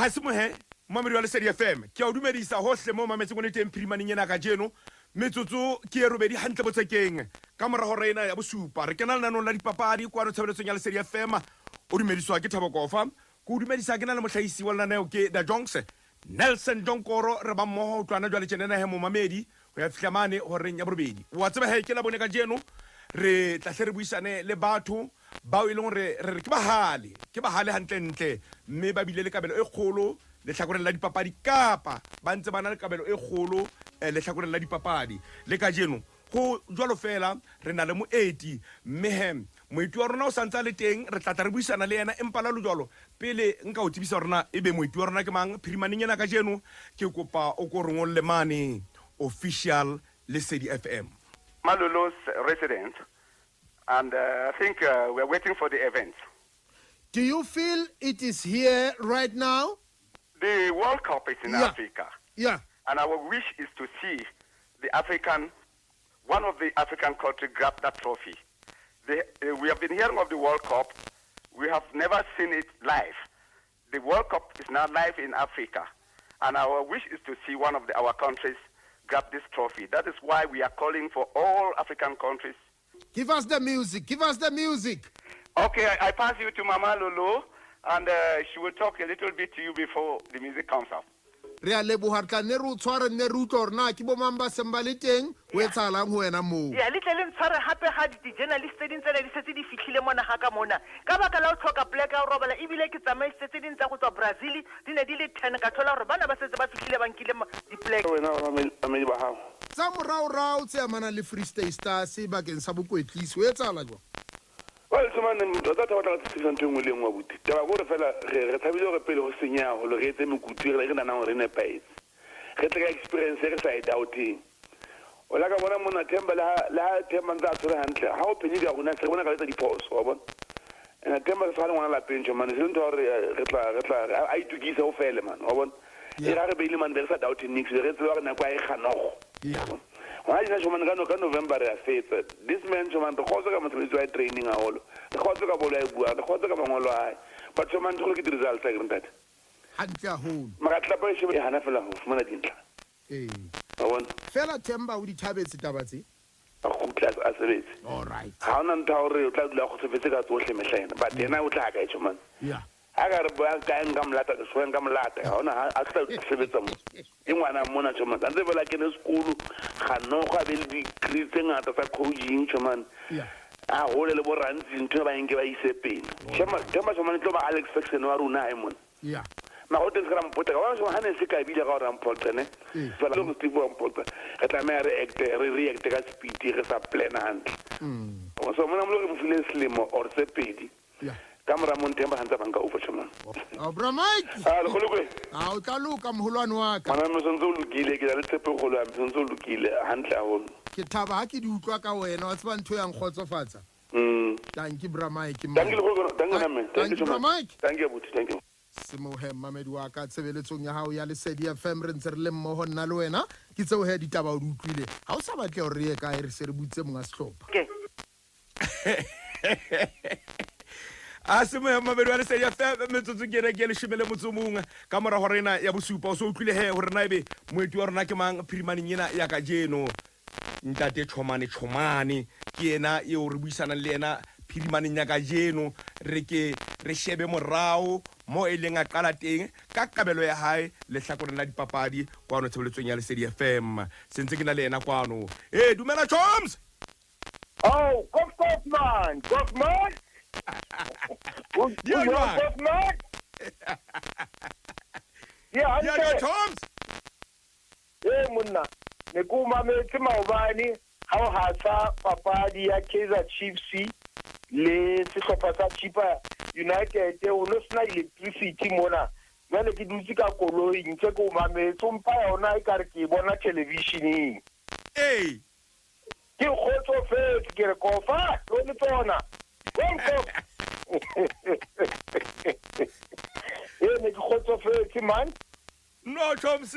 a se mohe mamedi wa Lesedi FM ke a dumedisa hohle mo mametse gone teng phirimaneng ena ka jeno metsotso ke e robedi hantle botsekeng ka mora hore ena ya bosupa re kena lenanong la dipapadi kwa tshebeletsong ya Lesedi FM o dumediswa ke Thabo Kofa go dumedisa ke na le mohlahisi wa lenaneo ke Da Jonks Nelson Donkoro re ba mmoho o twana jwale tjenena he mo mamedi go ya fihlamane hore ya borobedi wa tseba he ke la bone ka jeno re tla re buisane le batho ba ile gore re ke bahale hantle mme ba bile le kabelo e kgolo le tlhakoreng la dipapadi kapa ba ntse bana le kabelo e kgolo le tlhakoreng la dipapadi le ka jeno go jwalo fela re na le moeti mme moeti wa rona o santsa le teng re tla re buisana le yena empa la lo jwalo pele nka o tsebisa rona ebe moeti wa rona ke mang phirimaneng ena ka jeno ke kopa o ko rongolle mane official Lesedi FM Malolo's resident, and I think we're waiting for the event. Do you feel it is here right now? The World Cup is in Africa. Yeah. And our wish is to see one of the African countries grab that trophy. We have been hearing of the World Cup. We have never seen it live. The World Cup is now live in Africa. And our wish is to see one of our countries grab this trophy. That is why we are calling for all African countries. Give us the music. Give us the music. Okay, I pass you to Mama Lolo, and she will talk a little bit to you before the music comes up. Re a leboha ka ne ru tshware ne ru torna ke bo mamba sembale teng o etsalang ho wena mo ya le tleleng tshware hape ha di journalist tse dintse di setse di fihlile mona ha ka mona ka baka la o tlhoka black ya robala ibile ke tsamaise tse dintse go tswa Brazil di ne di le 10 ka thola gore bana ba setse ba fihlile ba nkile di black wena amedi ba hao tsa morao tse amana le Free State Stars bakeng sa bokwetliso o etsala jwa Well, Chomane, Dr Chomane Chomane wa buti. Taba go re fela re thabile re pele go senya go le re etse mekutu re nana gore ne pae. Re tla experience re sa doubting. O la ka bona mona Themba la Themba ntse a tsore hantle. Ha o penye ga gona se bona ka etsa diphoso wa bona. Ena Themba se fa le ngwana la pentsho man se ntho re tla a itukisa o fele man wa bona. E ra re beile man re sa doubting nix re tswa re na kwa e khanogo. Yeah. Why is Chomane ka November ya fetsa this man Chomane go go ka motho wa training a holo go go ka bola e bua go go ka mangolo a but Chomane go ke di results a ke ntate hantle a holo mara tla pa e hana fela go fumana dintla a bona fela Themba o di thabetse tabatse a go class a sebetse all right ha ona ntha hore o tla dula go sebetse ka tsohle mehlena but yena o tla ka Chomane yeah aga re ba ka nga mlata ke so nga mlata ha ona a tla sebetsa mo ingwana mona Chomane ntse bela ke ne sekolo ga no ga be le di ngata tsa coaching Chomane yeah a hole le bo rantsi ntwe ba nke ba isepeng Chomane tlo ba Alex Ferguson wa runa ai mona yeah ma go tse gram pota wa so hane se ka bile ga ram pota ne fela go Steve wa pota re tla me re react ka speed re sa plan hand so mona mo re file slimo or se pedi yeah kamera mo Themba hantsa banka o Chomane bra Mike le go lokwe o tla loka moholwane wa ka mana mo sontso lokile ke la le tshepe go lo am sontso lokile hantle a holo ke thaba ha ke di utlwa ka wena wa tseba ntho yang khotsofatsa thank you bra Mike thank you man thank you bra Mike thank you buti thank you Semohe mamedi wa ka tshebeletsong ya hao ya Lesedi FM re ntse re le mmoho nna le wena ke tseo he ditaba o di utlwile ha o sa batle hore re ye ka re se re butse monga sehlopha okay Asimo mamedi wa Lesedi FM metsotso ke re ke le shimele motsomonga ka mora hore ena ya bosupa o so utlwile he hore na ebe moeti wa rona ke mang phirimaneng ena ya ka jeno Ntate Chomane Chomane ke ena e o re buisana le ena phirimaneng ya ka jeno re shebe morao mo e leng a qala teng ka kabelo ya hae le hlakoreng la dipapadi kwano tshebeletsong ya Lesedi FM sentse ke na le ena kwano dumela Choms oh man yeah Choms monna ne ko mametse maobane ha o hatsa papadi ya Kaizer Chiefs le sehlopha sa Chipa United o no sna electricity mona jwale ke dutse ka koloi ntse ko mametse mpa yona e ka re ke bona televisioneng ke khotso fetse ke re kofa lo le tsona ne ke khotso fetse man no Choms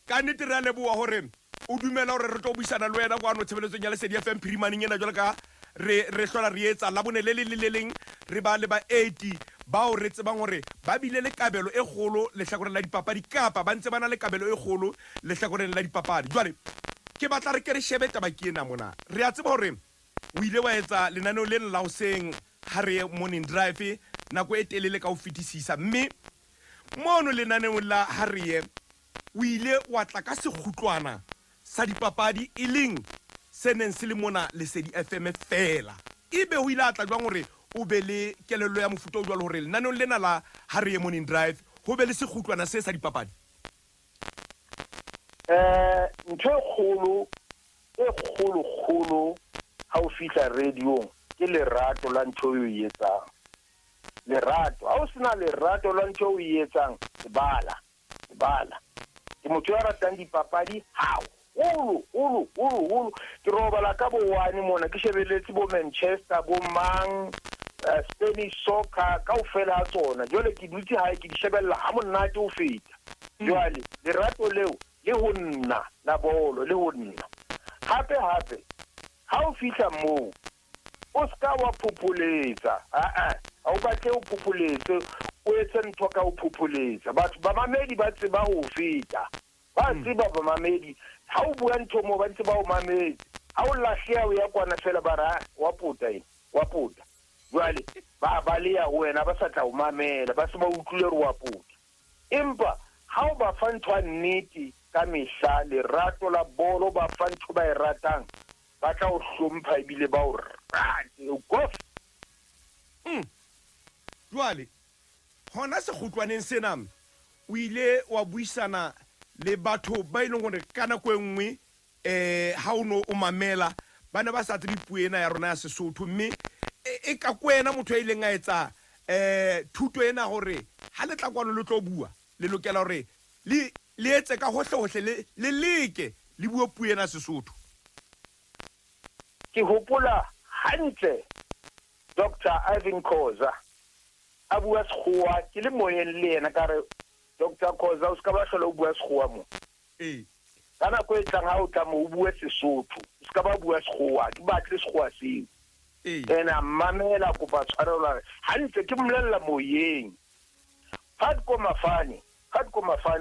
ka nnete re a leboa hore o dumela hore re tlo buisana le wena kwano tshebeletsong ya Lesedi FM phirimaneng ena jwale ka re hlola re etsa la bone le leng re ba le ba 80 bao re tsebang hore ba bile le kabelo e kgolo lehlakoreng la dipapadi kapa ba ntse ba na le kabelo e kgolo lehlakoreng la dipapadi. Jwale ke batla re ke re shebe taba ke ena mona. Re a tseba hore o ile wa etsa lenaneo lena la hoseng ha re morning drive nako e telele ka ho fetisisa, mme mono lenaneo la ha re o ile wa tla ka sekgutlwana sa dipapadi e leng se neng se le mona Lesedi FM fela. Ebe ho ile a tla jwang hore o be le kelello ya mofuta o jwalo hore lenaneo lena la ha re morning drive ho be le sekgutlwana se sa dipapadi? Ntho e kgolo ha o fihla radio ke lerato la ntho e etsang. Lerato ha o sena lerato la ntho e etsang bala ke motho ya ratang dipapadi hao ke robala ka bo one mona ke shebeletse bo Manchester bo mang Spanish soccer ka o fela tsona jwale ke dutse hae ke di shebella ha monate o feta. Jwale lerato leo le ho nna la bolo le ho nna hape ha o fihla moo o ska wa populetsa ha o batle o populetse o etse ntho ka o populetsa batho ba mamedi ba tseba ho feta ba tseba ba mamedi ha o bua ntho mo ba tseba o mamedi ha o lahlea o ya kwana fela bara wa puta jwale ba le ya wena ba sa tla o mamela ba se ba utlwile re wa puta empa ha o ba fa ntho nnete ka mehla lerato la bolo ba fa ntho ba e ratang ba tla o hlompha ebile ba o rate o kof. Jwale hona sekgutlwaneng sena o ile wa buisana le batho ba ileng hore ka nako e nngwe ha o no o mamela ba ne ba sa tsebe puo ena ya rona ya Sesotho, mme e ka kwena motho a ileng a etsa thuto ena hore ha le tla kwano le tlo bua le lokela hore le etse ka hohle le leke le bua puo ena ya Sesotho. Ke hopola hantle Dr Ivan Khoza a bua sekgowa ke le moyeng le yena ka re Dr Khoza o ska ba hlola o bua sekgowa mo kana ko e tlang ha o tla mo bua Sesotho o ska ba bua sekgowa ke batle sekgowa seo ena mamela ko ba tshwarela hantle ke mmolella moyeng Fatko Mafani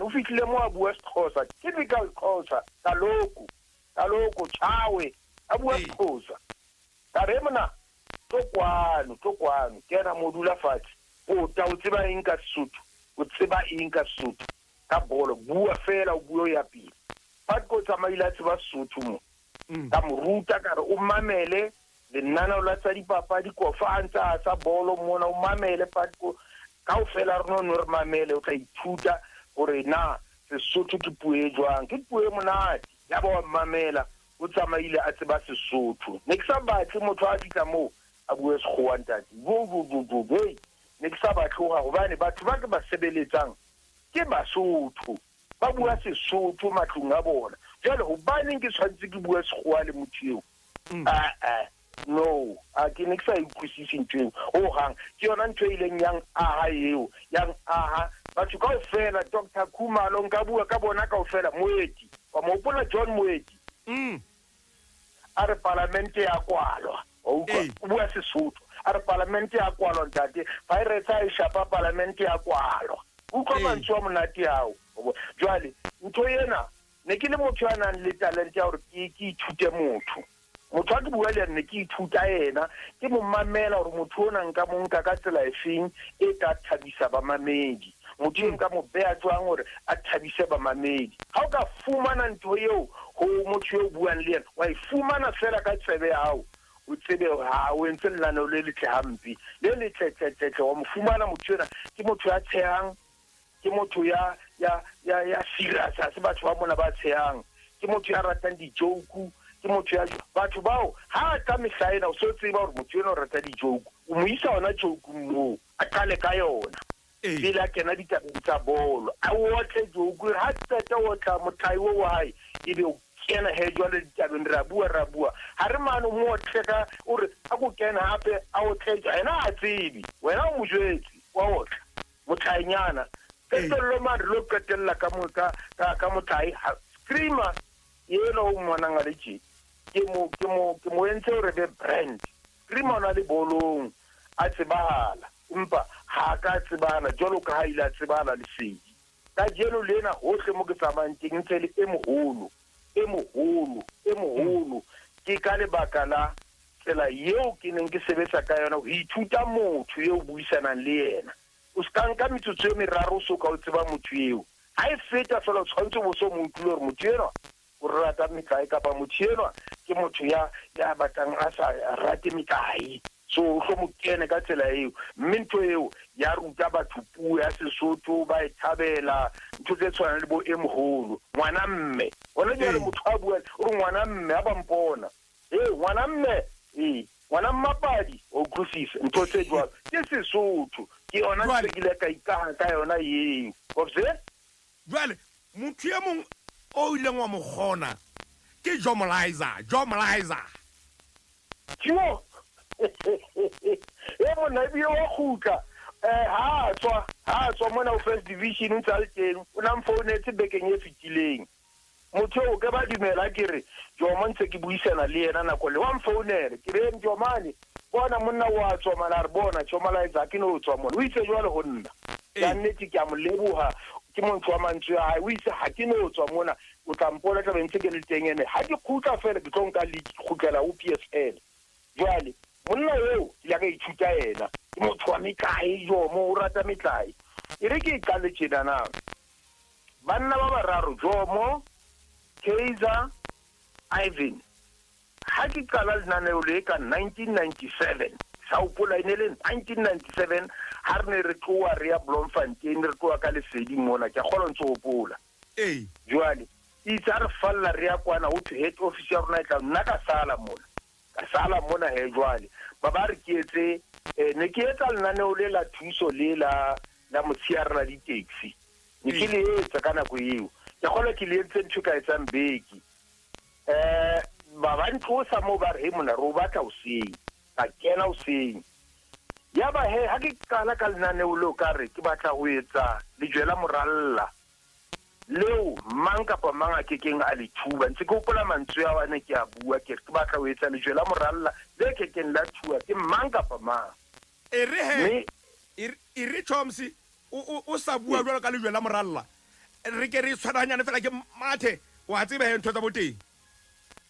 o fihlile mo a bua Xhosa typical Xhosa taloko chawe a bua Xhosa ka re mona tokwano kena modula fatshe o ta o tseba eng ka Sesotho ka bolo bua fela o bua ya pele Fatko tsamaile tseba Sesotho mo ka moruta ka re o mamele lenaneo la tsa dipapadi Kofa antsa tsa bolo mona o mamele Fatko ka o fela re no re mamele o tla ithuta gore na Sesotho ke puo e jwang ke puo e monate ya ba mamela o tsamaile a tseba Sesotho ne ke sa batle motho a fitla mo a bua sekgowa ntate ne ke sa batle gobane batho ba ke ba sebeletsang ke Basotho ba bua Sesotho matlong a bona jalo hobaneng ke tshwantse ke bua sekgowa le motho eo no a ke ne ke sa ikwesise ntweng hang ke yona ntho e ileng yang aha batho ka ofela Dr Khumalo nka bua ka bona ka ofela moeti wa mo bona John moeti a re parlamente ya kwalwa o bua Sesotho a re parlamente ya kwalwa ntate fa re tsa e shapa parlamente ya kwalwa o tloba ntwa monate hao jwale ntho yena ne ke le motho ya nang le talent ya hore ke ithute motho a ke bua le nne ke ithuta yena ke mo mamela hore motho ona nka mo nka ka tsela efeng e ka thabisa ba mamedi motho nka mo bea tswang hore a thabise ba mamedi ha o ka fumana ntho eo ho motho yo buang le yena wa ifumana fela ka tsebe ya hao o tsebe ha o entse lana le letle hampi le letle wa mo fumana motho yona ke motho ya tshehang ke motho ya serious se batho ba mona ba tshehang ke motho ya ratang di-joke ke motho ya batho bao ha ka mehlaena o so tseba hore motho yona o rata di-joke o mo isa ona joke mo a qale ka yona pele a kena ditabeng tsa bolo a otle joke ha tseta o tla motlai wo wa hae ebe o kena he jwale ditabeng ra bua ha re mano mo tleka o re a go kena hape a o tletsa ena a tsebi wena o mojwetsi wa otla motlainyana lo mare lo qetella ka motlai screamer yeno o mmonanga le tje ke mo entse hore be brand screamer na le bolong a tsebahala empa ha ka tsebana jalo ka ha ile tsebana Lesedi ka jeno lena hohle mo ke tsamayang teng ntse le e moholo ke ka lebaka la tsela yeo ke neng ke sebetsa ka yona ho ithuta motho eo buisanang le yena o ska nka metsotso e meraro so ka o tseba motho eo ha e feta fela tshwantse bo so mo utlwe hore motho ena o rata metlae kapa motho ena ke motho ya batlang a sa rate metlae so o hlo mo kene ka tsela eo mme ntho eo ya ruta batho puo ya Sesotho ba e thabela ntho tse tshwana le bo emoholo ngwana mme ona jare motho a bua o re ngwana mme a ba mpona ngwana mme ngwana mmapadi o kusisa ntho tse jwalo ke Sesotho ke ona tsekile ka ikaha ka yona eo o bse jwale motho ya mong o ile ngwa mogona ke Jomalizer tjo mona bile wa khutla ha tswa mona o first division ntse le teng o na mfounetse bekeng e fitileng motho o ke ba dimela ke re Joma ntse ke buisana le yena nako le wa mfounele ke re Jomane bona monna wa tswa mala re bona Jomalizer ke no tswa mona o itse jwale ho nna ya nnete ke a mo leboha ke motho wa mantswe ya hae o itse ha ke no tswa mona o tla mpola tla bentse ke le teng ene ha ke khutla fela ke tlo nka le khutlela o PSL jwale monna eo ya ka ithuta yena ke motho wa metlae Jomo o rata metlae e re ke ikale tjena na banna ba bararo Jomo Khoza Ivan ha ke qala lenaneo le ka 1997 sa o pola ine le 1997 ha re ne re tloa re ya Bloemfontein re tloa ka Lesedi mona ke kgola ntse o pola jwale itse re falla re ya kwana ho head office ya rona tla nna ka sala mona he jwale ba re ke etse ne ke etsa lenaneo le la thuso le la motsiara la di-taxi ne ke le etsa ka nako eo ke kgola ke le etse ntho ka etsang beki ba ntlosa mo ba re mona ro batla o seng ka kena o seng ya ba he ha ke qala ka lenaneo lo ka re ke batla ho etsa lejwela moralla leo mang kapa mang a kekeng a le thuba ntse ke hopola mantswe a wane ke a bua ke re ke batla ho etsa lejwela moralla le kekeng la thuba ke mang kapa mang e re Chomsi o sa bua jwalo ka lejwela moralla re ke re tshwaranyane fela ke mathe wa tseba he ntho tsa boteng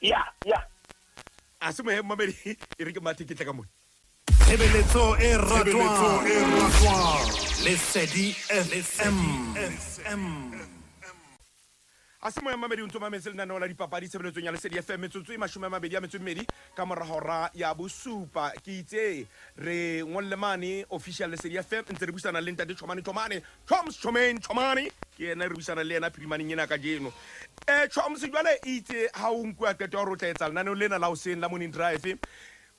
ya a se mo he mamedi e re ke mathe ke tla ka mona Tshebeletso e ratwang Lesedi FM a se mo ya mamedi o ntse mametse lenaneo la dipapadi tshebeletsong ya Lesedi FM metsotso e 22 ka morahora ya bosupa ke itse re ngolle mane official Lesedi FM ntse re busana le Ntate Chomane Chomane ke ena re busana le ena phirimaneng ena ka jeno Choms jwale itse ha o nkwa qeto ya rotla etsa lenaneo lena la hoseng la morning drive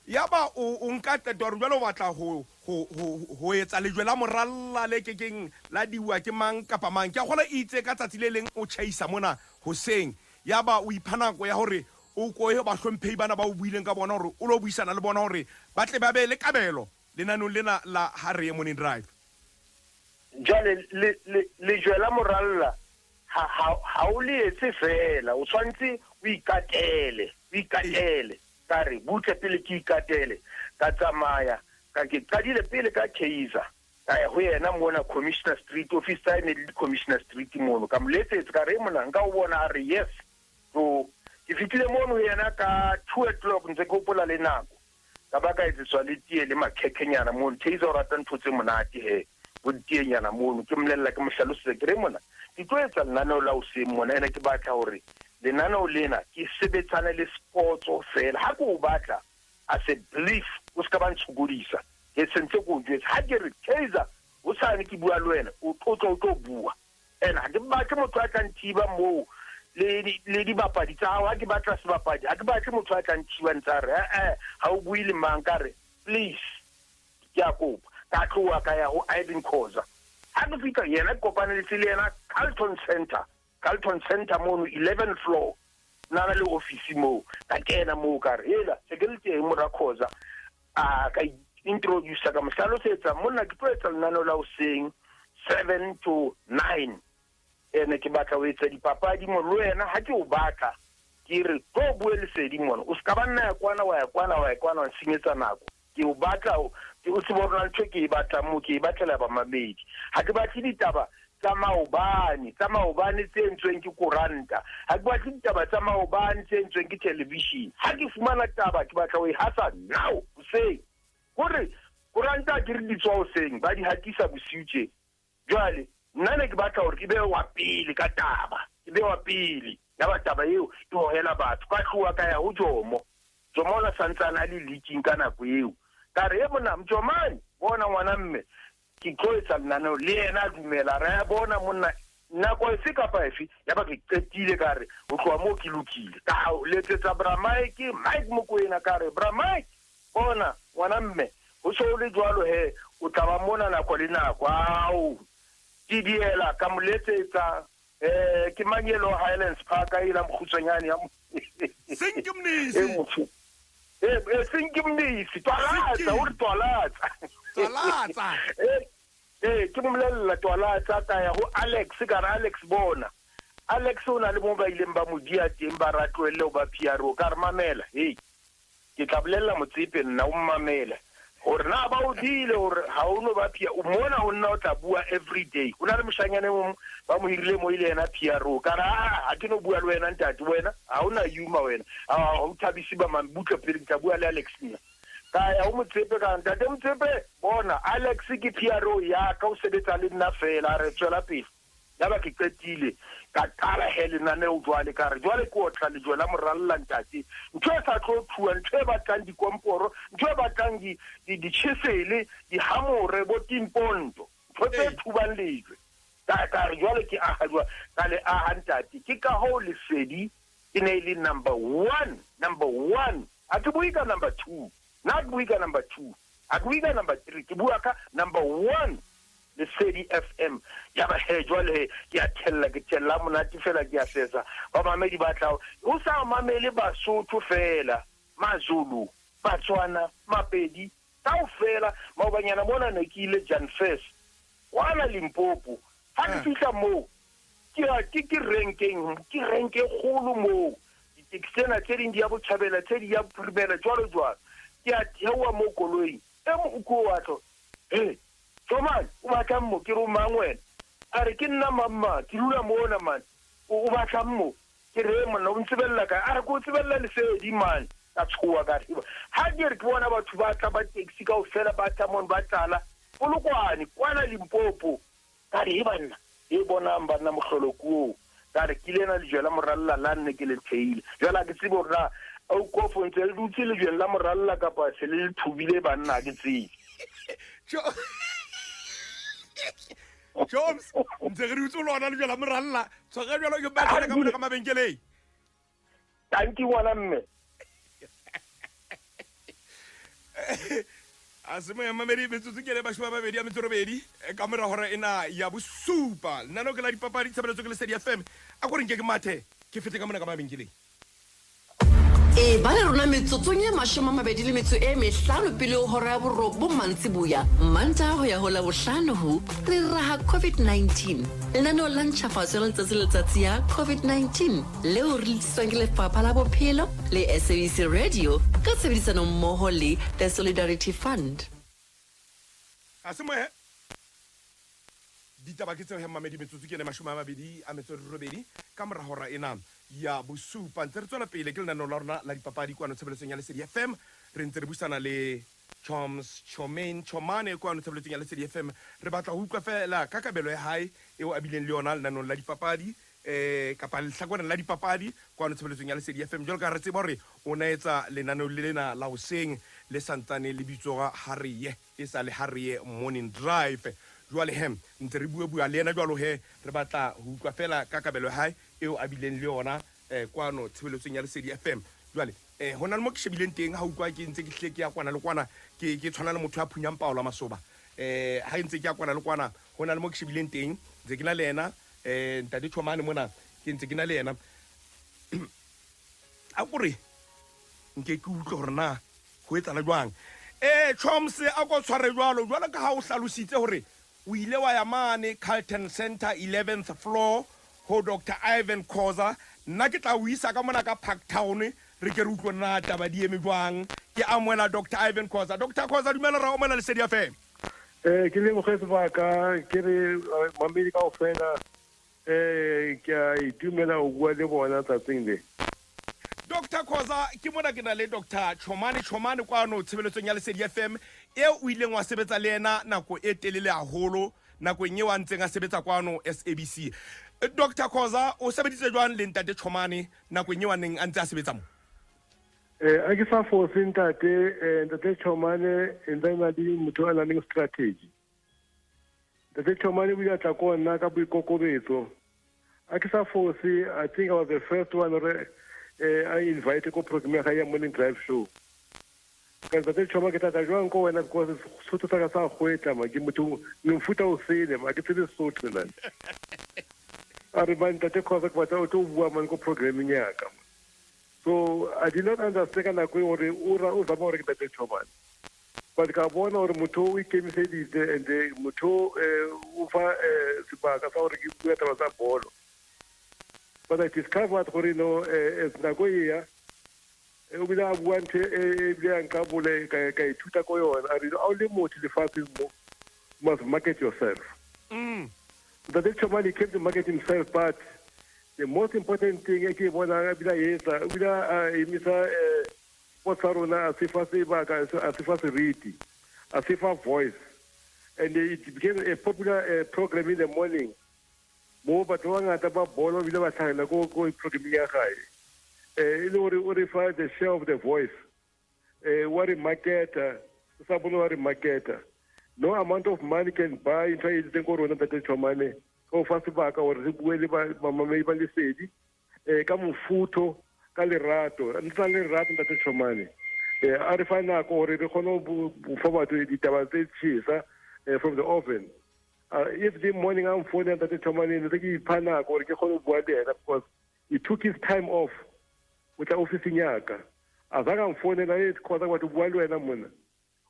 ya ba o nka qeto re jwale o batla ho etsa lejwela moralla le kekeng la diwa ke mang kapa mang ke a gola itse ka tsatsi le leng o chaisa mona hoseng ya ba o iphanako ya hore o ko e ba hlomphei bana ba o buileng ka bona hore o lo buisana le bona hore ba tle ba be le kabelo lenaneo lena la Harry morning drive jale lejwela moralla ha o le etse fela o tshwantse o ikatele kare butle pele ke ikatele ka tsamaya ka ke qadile pele ka Khoza ka ya ho yena mona Commissioner Street office ta ne le Commissioner Street mono ka Molete ka re mona nka o bona re yes so ke fitile mono yena ka 2 o'clock ntse go pola le nako ka ba ka etswa le tie le makhekenyana mono Khoza o rata ntho tse monate he go tienyana mono ke mlella ke mohlalosetse ke re mona ke tlo etsa lenaneo la o se mona ene ke batla hore lenaneo lena ke sebetsana le sports fela ha go batla as a belief o ska ba ntshugodisa ke sentse go jwetsa ha ke re Khoza o sane ke bua le wena o tlo bua ena ha ke batla motho a tla nthiba mo le di bapadi tsa ha ke batla se bapadi ha ke batla motho a tla nthiba ntsare ha o buile mang ka re please ke a kopa ka tloa ka ya ho Ivan Khoza ha ke fika yena kopane le tsile yena Carlton Center mono 11th floor nana le office mo ka kena mo ka re hela se ke le teng mo ra Khoza ka introduce ka mhlalo setsa monna ke tlo etsa lenaneo la o seng 7 to 9 ene ke batla o etsa dipapadi mo le wena ha ke o batla ke re go bue Lesedi mona o ska ba nna ya kwana wa senyetsa nako ke o batla o se bona ntho ke batla mo ke batlela ba mabedi ha ke batle ditaba tsa maobane tse entsweng ke koranta ha ke batle ditaba tsa maobane tse entsweng ke television ha ke fumana taba ke batla o e hasa now say gore koranta ke re ditswa o seng ba di hatisa bosiutse jwale nna ne ke batla hore ke be wa pele ka taba ke be wa pele ya ba taba eo e hohela batho ka tloa ka ya ho Jomo la santsana le leaking kana go eo ka re bona Chomane bona ngwana mme ke tloetsa nna le yena dumela ra bona monna nna go se ka pa efe ya ba ke qetile ka re o tloa mo ke lokile ka letsetsa bra Mike mo go ena ka re bra Mike bona ngwana mme o so le jwalo he o tla ba mona nako le nako ao di diela ka moletsetsa ke Manyelo Highlands Park a ila mkhutsanyane ya Sinki Mnisi Sinki Mnisi toalatsa o re toalatsa ke mmolella toalatsa ka ya go Alex ka ra Alex bona Alex o na le mo ba ileng ba modia teng ba ratwelle o ba PRO ka re mamela ke tla bolella motsepe nna o mmamela gore na ba o dile gore ha o no ba pia o mona o nna o tla bua every day o na le moshanyane mo ba mo hirile mo ile yena PRO ka ra ha ke no bua le wena ntate wena ha ona yuma wena o thabisi ba mambutlo pele ke bua le Alex nna ka ya o motsepe ka ntate motsepe bona Alex ke PRO ya ka o sebetsa le nna fela re tswela pele ya ba ke qetile ka kala hele nane o jwale ka re jwale ko tla le jwela moralla ntate ntho e sa tlo thuwa ntho e batlang dikomporo ntho e batlang di chisele di hamore bo timpondo ntho tse thubang lejwe ka re jwale ke aha jwa ka le aha ntate ke ka ho Lesedi e ne ile number 1 a ke bui ka number 2 not bui ka number 2 a ke bui ka number 3 ke bua ka number 1 Lesedi FM ya ba he jwale ya tella ke tella monate fela ke a sesa ba mamedi ba tla o sa mamele ba Sotho fela maZulu Batswana Mapedi tao fela maobanyana bona ne ke ile Jan First wana Limpopo ha ke fihla mo ke renke kholo mo diteksena tse ding di ya botjhabela tse di ya pribela jwalo ke a thewa mo koloi mo uko watlo Chomane o batla mo ke ro mangwena a re ke nna mamma ke lula mona man o batla mo ke re monna o ntsebella ka a re go tsebella Lesedi man ka tshoa ka riba ha ke re ke bona batho ba tla ba taxi ka o fela ba tla mon ba tlala polokwane kwana Limpopo ka re banna e bona mbana mohlolo kuo ka re ke lena le jela moralla la nne ke le theile jela ke tsebo ra o kofo ntse le dutse le jela moralla ka pa se le thubile banna ke tsi Joms ntse re utse lona le jela moralla tsoga jalo ke ba tsena ka mona ka mabenkeleng tanki wala mme asimo ya mamedi metsotso ke le ba shwa babedi ya metsorobedi ka mora hora ena ya bosupa nna no ke la dipapadi tshebeletso ke Lesedi FM a go reng ke mathe ke fete ka mona ka mabenkeleng ba le rona metsotsong ya 25 pele o hora borro bo mantsibuya manta ho ya hola bohlano ho re raha COVID-19 lenano la ntjhafatso la letsatsi ya COVID-19 leo re lisitsweng ke lefapha la bophelo le SABC Radio ka tshebedisano mmoho le The Solidarity Fund asimo ditaba ke tseo he mamedi metsotso ke le 22 ka mora hora ena ya bosupa ntse re tswela pele ke lenano la rona la dipapadi kwa no tshebeletsong ya Lesedi FM re ntse re busana le Dr Chomane Chomane kwa no tshebeletsong ya Lesedi FM re batla ho utlwa fela ka kabelo ya hae eo a bileng le yona lenano la dipapadi kapa Shakwane la dipapadi kwa no tshebeletsong ya Lesedi FM jalo ka re tseba hore o na etsa lenano le lena la hoseng le santsane le bitsoga Harriye e sa le Harriye morning drive jwale hem ntse re bua le ena jwalo he re batla ho utlwa fela ka kabelo ya hae eo a bileng le yona kwano tshebeletsong ya Lesedi FM jwale hona le mo ke shebileng teng ha utlwa ke ntse ke hleke ya kwana le kwana ke tshwana le motho a phunyang paola masoba ha ntse ke ya kwana le kwana hona le mo ke shebileng teng ntse ke na le ena Ntate Chomane mona ke ntse ke na le ena a gore nke ke utlwa hore na ho etsa la jwang Chomse a go tshware jwalo ka ha o hlalositse hore o ile wa ya mane Carlton Center 11th floor ho Dr Ivan Khoza nna ke tla o isa ka mona ka Park Town re ke re utlwa na taba di eme jwang ke amoela Dr Ivan Khoza. Dr Khoza dumela ra o mona Lesedi FM. Ke le mogetse ba ka ke re mamedi ka ofela ke a itumela o bua le bona tsatsing le. Dr Khoza ke mona ke na le Dr Chomane Chomane kwano tshebeletsong ya Lesedi FM e o ileng wa sebetsa le ena nako e telele haholo nako e wa ntseng a sebetsa kwano SABC. Dr Khoza o sebeditse jwang le Ntate Chomane nako e wa neng a ntse a sebetsa mo? A ke sa force Ntate Chomane na di motho a nang strategy. Ntate Chomane o ile tla ko nna ka boikokobetso. A ke sa force, I think I was the first one I invited ko program ya morning drive show. Ka Ntate Chomane ke tla jwang ko wena because sotho sa ka sa khwetla ma ke motho le mfuta o sele ma ke tsebe sotho nna. A re ba Ntate Khoza ke batla o to bua man ko programming ya ka. So I did not understand na go re o zama re ke Ntate Chomane. But ka bona gore motho o ikemiseditse and motho o fa sebaka sa gore ke bua taba tsa bolo. But I discovered gore no as na go ya o bila bua nthe e bile nka bole ka ithuta ko yona a re only motho le fatseng mo must market yourself. Ntate Chomane kept to market himself, but the most important thing is bona bila yetsa bila imisa potsarona asifa sebaka asifa seriti asifa voice, and it became a popular program in the morning. Mo batho ba ngata ba bolo bila ba tlhagela ko program ya gae ile o refer the share of the voice what a marketer sa bona what a marketer. No amount of money can buy into it ko rona Ntate Chomane o fa sebaka gore re bue le ba mamamedi ba Lesedi ka mofuto ka lerato ntse le rerato Ntate Chomane a re fa nako gore re kgone go fa batho ditaba tse tshisa from the oven. If the morning I'm phoning Ntate Chomane ne ke ipha nako gore ke kgone go bua le ena because he took his time off with the office nyaka a zaka mfonela khoza kwa bua le wena mona.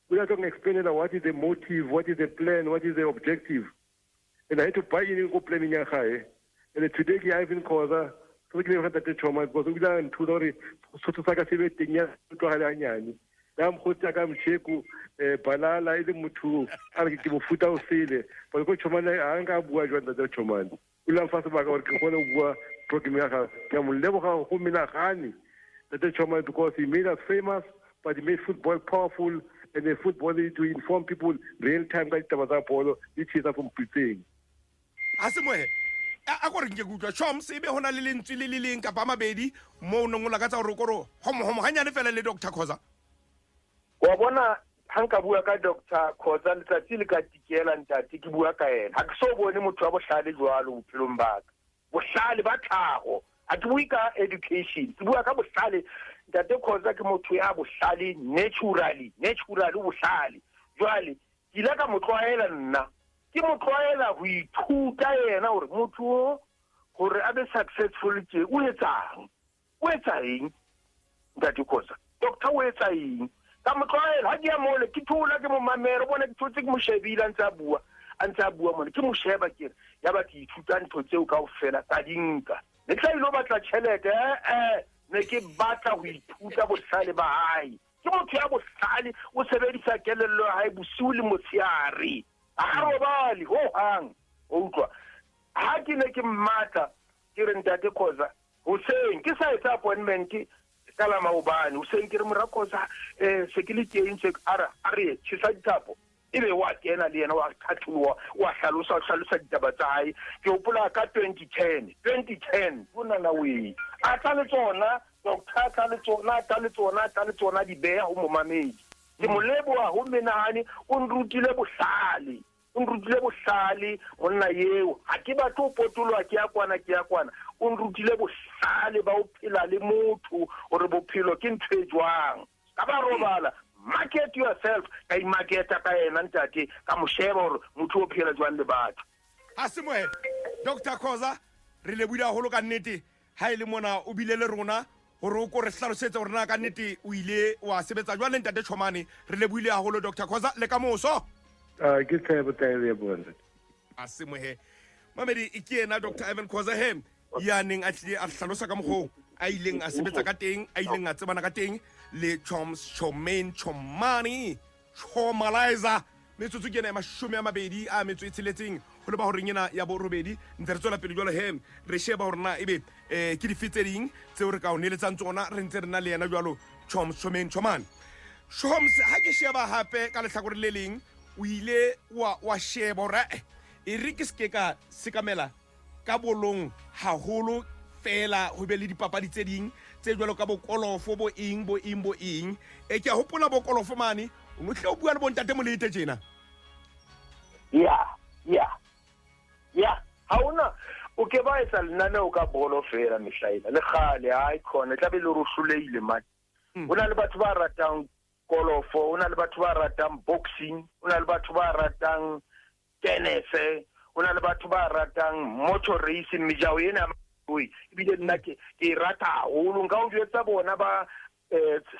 We are talking explaining what is the motive, what is the plan, what is the objective. And I had to buy in go planning ya gae. And today ke Ivan Khoza so ke le Ntate Chomane because we are in tudori so to saka sebe tenya to hala nyane. La mkhotsa ka mcheku balala ile motho a re ke mofuta o sele. But go Chomane a nka bua jwa Ntate Chomane. O la mfasa ba ka gore ke gona bua program ya ga ke mo leboga go mina gane Ntate Chomane because he made us famous, but he made football powerful. And the football is to inform people real time ka ditaba tsa bolo di tshisa from pitseng. A se mohe a go re ke gutwa Choms e be hona le lentswe le leng ka ba mabedi mo no ngola ka tsa gore koro homo hanyane fela le Dr Khoza. Wa bona hanka bua ka Dr Khoza letsatsi le ka tikela ntate ke bua ka ena ha ke so bone motho wa bohlale jwalo bophelong ba ka bohlale ba tlhago a ke bua ka education ke bua ka bohlale. Ntate Khoza ke motho ya bohlale naturally bohlale jwale ke ile ka motlwaela nna ke motlwaela go ithuta yena gore motho gore a be successful ke o etsang Ntate Khoza doctor o etsa eng ka motlwaela ha ke ya mole ke thula ke mo mamero bona ke thotse ke mo shebile ntse a bua mona ke mo sheba ke ya ba ke ithuta ntho tseo ka ofela ka dinka le tla ilo batla tšhelete ne ke batla go ithuta bohlale ba hae ke motho ya bohlale o sebedisa kelello ya hae bosiu le motsheare a robale ho hang o utlwa ha ke ne ke mmata ke re Ntate Khoza hoseng ke sa etsa appointment ka la maobane hoseng ke re mora Khoza se ke le teng se ara are tshisa dithapo ebe wa kena le yena wa thathuwa wa hlalosa ditaba tsa hae ke hopola ka 2010 bona na we a tla le tsona doctor tla le tsona di beha ho momamedi ke moleboa ho menahane o nrutile bohlale monna yeo ha ke batho potolwa ke ya kwana o nrutile bohlale ba o phela le motho gore bophelo ke ntho e jwang ka ba robala market yourself ka imarketa ka ena ntate ka mosheba gore motho o phela jwang le batho a se mohe Dr Khoza re le buile haholo ka nnete ha ile mona o bile le rona gore o ko re hlalosetsa gore na ka nnete o ile wa sebetsa jwang le Ntate Chomane re le buile haholo Dr Khoza le ka moso ke tsebe tele bona a se mohe mamedi ke ena Dr Ivan Khoza ya neng a hlalosa ka mogho a ileng a sebetsa ka teng a ileng a tsebana ka teng le Chomane Chomane Chomalizer metsotso ke ena ya mashome a mabedi a metso e tsheletseng go le ba goreng ena ya borobedi ntse re tswela pele jalo he re sheba gore na ebe ke dife tse ding tseo re ka o neletsang tsona re ntse re na le yena jalo Chomane Chomane Choms ha ke sheba hape ka lehlakore le leng o ile wa sheba gore e re ke se ka sekamela ka bolong haholo fela ho be le dipapadi tse ding tse jwalo ka bokolofo bo eng e ke a hopola bokolofo mane o no tle o bua le bontate Molete tjena ya hauna o ke ba etsa lenane o ka bolo fela mehlaila le khale ha ikone tla be le rushuleile mane ona le batho ba ratang kolofo ona le batho ba ratang boxing ona le batho ba ratang tennis ona le batho ba ratang motor racing mejao ena oi ibile nna ke rata haholo nka o jwetsa bona ba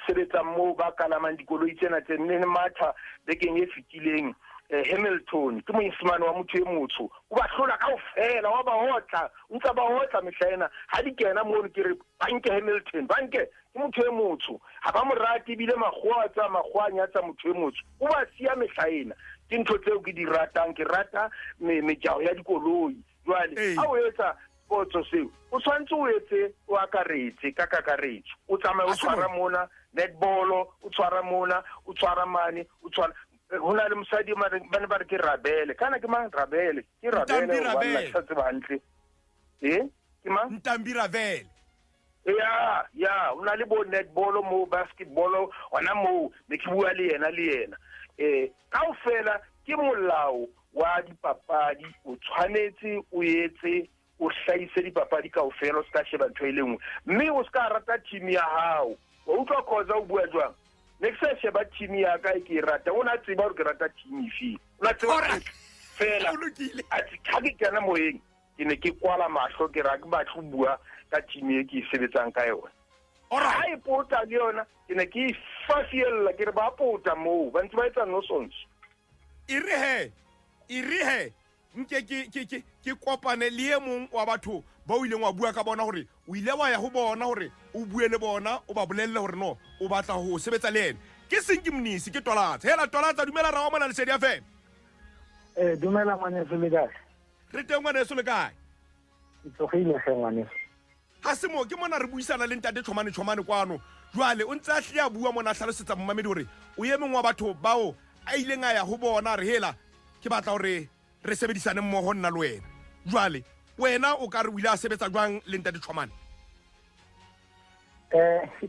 sebetsa mo ba kalamang dikoloi tsena tse nne matha bekeng e fitileng Hamilton ke moisimane wa motho e motsho o ba hlola kaofela wa ba hotla ntse ba hotla mehlaena ha di kena mo ke re banke Hamilton banke ke motho e motsho ha ba mo rati bile magwanya tsa motho e motsho o ba sia mehlaena ke ntho tseo ke di ratang ke rata mejao ya dikoloi jwale ha o etsa potso seo o tshwantse o etse o akaretse ka kakaretso o tsamaye o tshwara mona netball o tshwara mona o tshwara mane o tshwara hona le mosadi bana ba re ke rabele kana ke mang rabele ke rabele wa nna tshetse ba ntle ke mang Ntambi Rabele ya hona le bo netball mo basketball ona mo me ke bua le yena kaofela ke molao wa dipapadi o tshwanetse o etse o hlaise dipapadi kaofela o ska sheba ntho e lengwe mme o ska rata team ya hao o utlwa Khoza o bua jwang next sheba team ya ka ke rata ona tseba gore ke rata team ife ona tseba fela ati khaki kana moeng ke ne ke kwala mahlo ke ra ke batho bua ka team e ke sebetsang ka yona ai pota le yona ke ne ke fasiela ke re ba pota mo ba ntse ba etsa nonsense ire he ke kopane le e mong wa batho ba o ileng wa bua ka bona gore o ile wa ya ho bona gore o bue le bona o ba bolelle gore no o batla ho sebetsa le ene ke Sinki Mnisi ke tolatsa hela tolatsa dumela ra wa mona Lesedi FM dumela ngwaneso le kae re teng ngwaneso le kae itsogile ge ngwaneso ha se mo ke mona re buisana le Ntate Chomane kwano jwale o ntse a hlia bua mona hlalosetsa mmamedi gore o ye mengwa batho bao a ileng a ya ho bona re hela ke batla gore re sebedisane mmoho nna le wena jwale wena o ka re o ile a sebetsa jwang le Ntate Chomane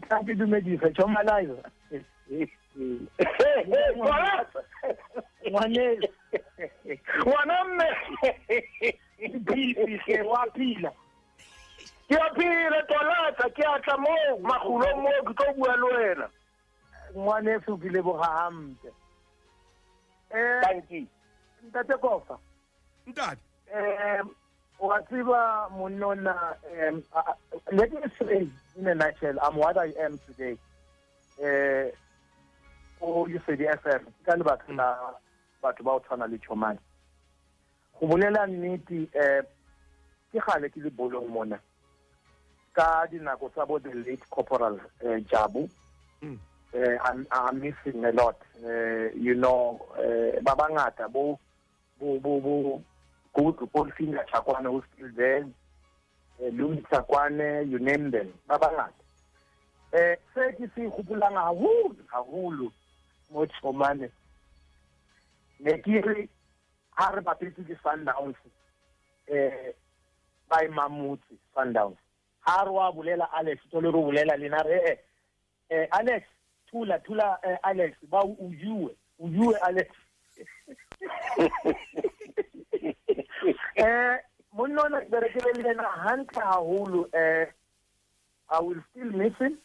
ka ke dumedisa Chomalizer ngwana mme ke wa pila ke a phela tolatsa ke a tla mo magulo mo ke tlo bua le wena ngwaneso ke leboga hampe thank you Ntate Kofa Ntate wa tseba monona let me say in a nutshell I'm what I am today o Lesedi FM ka lebaka la batho ba o tshwana le Chomane go bolela nnete ke gale ke le bolong mona ka dinako tsa bo the late corporal Jabu I'm missing a lot you know ba bangata bo Goldfinger Shakwane who's still there Louis Shakwane you name them ba bangata se ke se gopolang haholo mo Chomane ne ke re ha re bapetse ke Sundowns ba Mamutsi Sundowns ha re wa bolela Alex tole ro bolela lena re Alex tula Alex ba ujuwe Alex monona berekele lena hantle haholo I will still miss him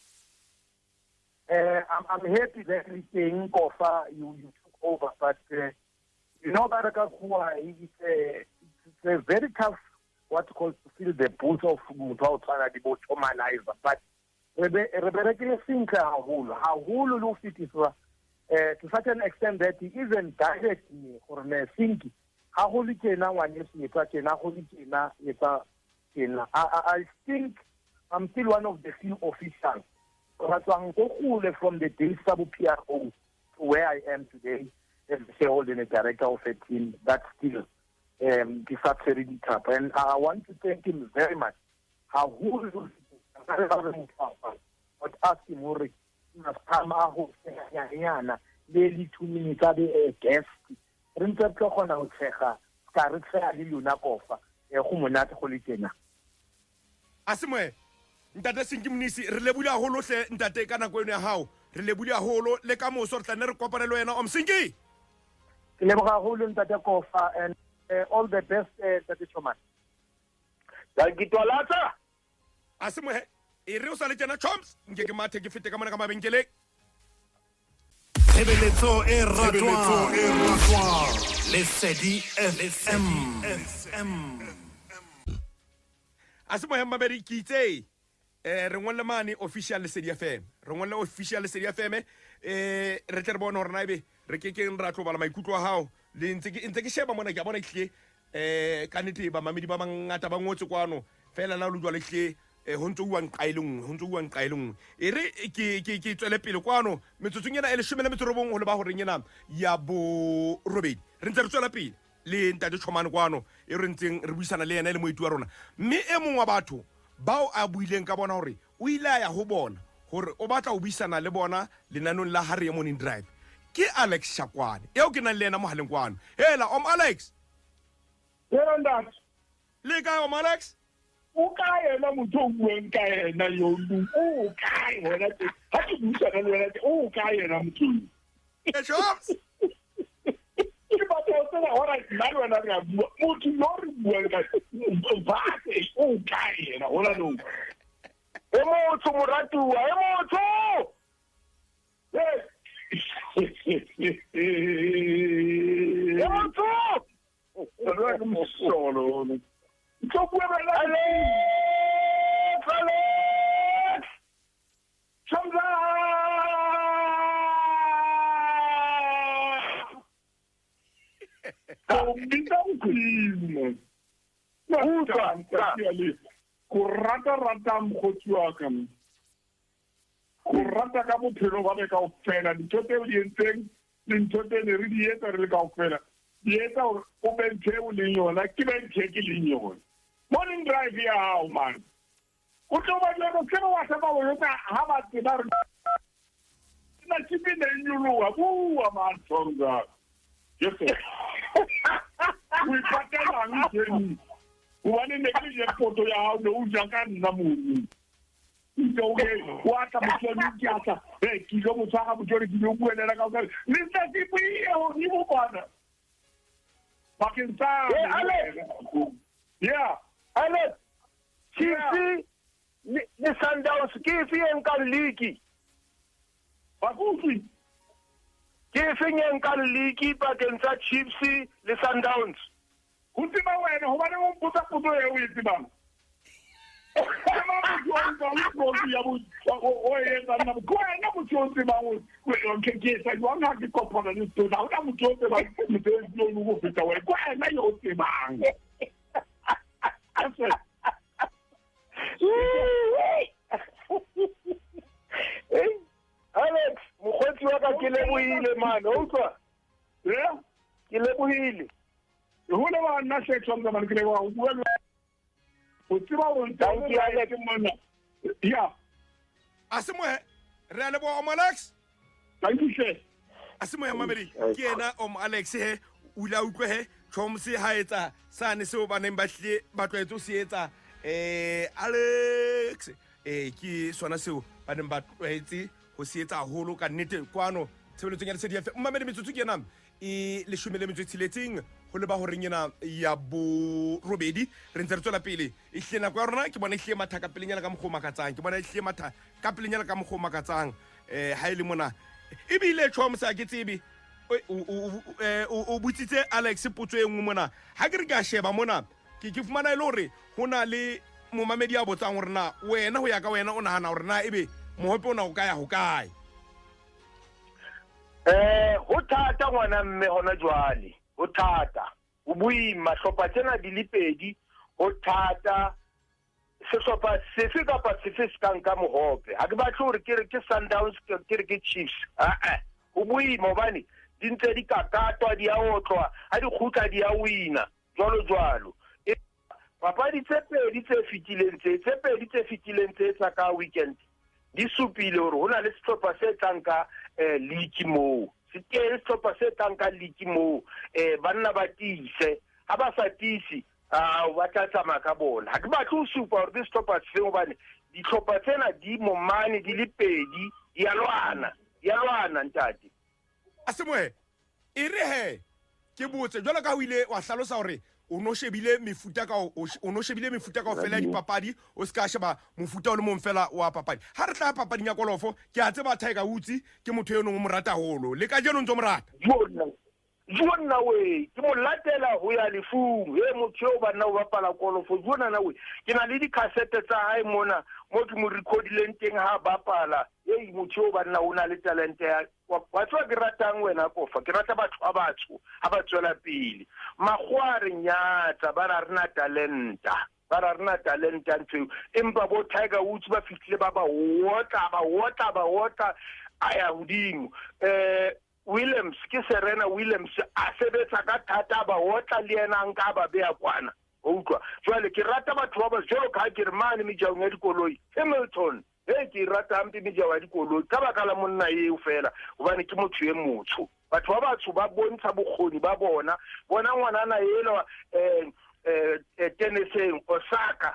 I'm happy that everything Kofa you took over but you know Baraka Kuwa it's a very tough what's called to fill the boots of mutho tsana di bo Chomalizer but re berekele sinka haholo lo fitiswa to such an extent that he even direct me gore ne Sinki ha go le tjena ngwaneso etsa tjena go le tjena etsa tjena I think I'm still one of the few officials from the days of PRO to where I am today as the shareholder and a director of a team that still disappearing top. And I want to thank him very much. How who but ask him Uri must come out daily 2 minutes a guest. Rinta Kokona Ucheha, Karitsa Luna Kofa, a Humanat Holitena. Asimwe, Ntate Sinki Mnisi, Relebula Holo, Ntate Kanakwena How, Relebula Holo, Lekamo Sorta Nercoparello Sinki. Lebra Holo Ntate Kofa, and all the best, Ntate Chomane. Thank you, Lata. Asimwe, Irusalijana Chomps, Gekimate Gifite Kamana Bengele. Tshebeletso e ratwang Lesedi FM. Asimwe Maberi Kite. Rengwala mani official Lesedi FM. Rengwala official Lesedi FM. Reterbo Nornaibe. Rekeke Nratlo bala maikutlo a hao. Le ntse sheba mona ke bona hle kanete ba mamedi ba mangata ba ngotse kwano. Fela na lu jwa le hle ho ntso uang qaelong ere ke tswele pele kwano metsotsong ena ele 19 ho le ba ho renyena ya bo robedi re ntse re tswela pele le Ntate Chomane kwano e re ntseng re buisana le yena le moiti wa rona mme e mong wa batho bao a buileng ka bona hore o ile ya ho bona hore o batla o buisana le bona lenanong la Harry Morning Drive ke Alex Shakwane eo ke nang le yena mohaleng kwano hela Alex Ndat le ka Alex o kae la motho o bueng ka ena yo o kae wena te ha ke buisana le wena te o kae na motho e shops ke ba tsela hora nna le wena ga bua motho yo re buang ka ba o kae na hola no e motho moratuwa e motho e motho Alex Kurata mkhotswaka kurata ka bophelo ba be ka ofela nthote o dientseng le nthote ne re di etsa re le ka ofela di etsa o bentse o le yona ke bentse ke le yona Morning Drive ya hao man o tlo ba le go tsena wa sa ba o tsa ha ba tsena re na tsipine nyuluwa bua man songa yes we patela ngeni One in the photo ya no jakan na mu. Ito ke wata mutoni kiata. Kizo mutaka mutoni kizo kuenda ka ka. Lista tipi ni mo bana. Pakistan. Yeah. Ale. Chifi ni Sundowns kifi enkaliki. Bakufi. Kifi enkaliki pakenza Chiefs le Sundowns. Ultima wena ho bana mo puta puto e o itima. Kama mo ya bu o e na na ko na mo tshotse ba o ke sa yo na ke kopana ni to na mo tshotse ba mo te yo no go feta we ko na yo te bang. Alex, mo khotsi wa ka ke lebohile man, o tswa. Yeah? Ke lebohile. Who never nashe chomza man kile wa ubuelo utiba wontangi ya kimona ya asimwe re le bo Alex thank you sir asimwe mamedi ke ena Alex he ula utlwe he chomse ha etsa sane se o baneng ba hle ba tlwaetso se etsa Alex ke sona seo baneng ba tlwaetse ho se etsa holo ka nnete kwano tshebeletso ya Lesedi FM mamedi metsotso ke ena e le 16 ho le ba ho renyena ya bo robedi re ntse re tswela pele e hlena kwa rona ke bona hle matha ka pelenyana ka mogoma katsang ke bona hle matha ka pelenyana ka mogoma katsang ha ile mona e bile chomsa ke tsebe o butsitse Alex potso e nngwe mona ha ke re ka sheba mona ke fumana ile hore hona le momamedi ya botsang hore na wena ho ya ka wena o nahana hore na ebe mohope ona o ka ya ho kae ho thata ngwana mme hona jwale ho thata o buima hlopa tsena di le pedi ho thata sehlopha sefe kapa sefe se ka nka mohope ha ke batle hore ke re ke Sundowns ke re ke Chiefs o boima hobane di ntse di kakatwa di a otlwa ha di khutla di a wina jwalo papadi tse pedi tse fitileng tse tsa ka weekend di supile hore hona le sehlopha se tlanka league mo se teng sehlopha se tlanka league mo banna ba tise ha ba sa tisi wa tla tsamaya ka bona ha ke batle ho supa hore di sehlopha se hobane dihlopha tsena di momane di le pedi di a lwana ntate Asemoe e re he ke botse jwalo ka ho ile wa hlalosa hore o no shebile mefuta ka fela dipapadi o ska sheba mofuta o le mong fela wa papadi ha re tla papading ya golofo ke a tseba Tiger Woods ke motho yo nong mo rata holo le ka jeno ntse mo rata Jona we ke mo latela ho ya lefung motho o ba nna o bapala golofo jona na we ke na le di cassette tsa hae mona mo ke mo recordileng teng ha bapala motho o ba nna o na le talent ya wa tswa ke ratang wena Kofa ke rata batho ba batsho ha ba tswela pele magware nyatsa ba ra rena talenta ntse empa bo Tiger Woods ba fitlile ba wota aya hodimo Williams ke Serena Williams a sebetsa ka thata ba wotla le yena nka ba be ya kwana utlwa jwale ke rata batho ba ba jolo ka ke re mane mejaong ya dikoloi Hamilton ke rata ampe mejaong ya dikoloi ka baka la monna eo fela hobane ke motho e motsho batho ba batsho ba bontsha bokgoni ba bona ngwanana elo tenniseng Osaka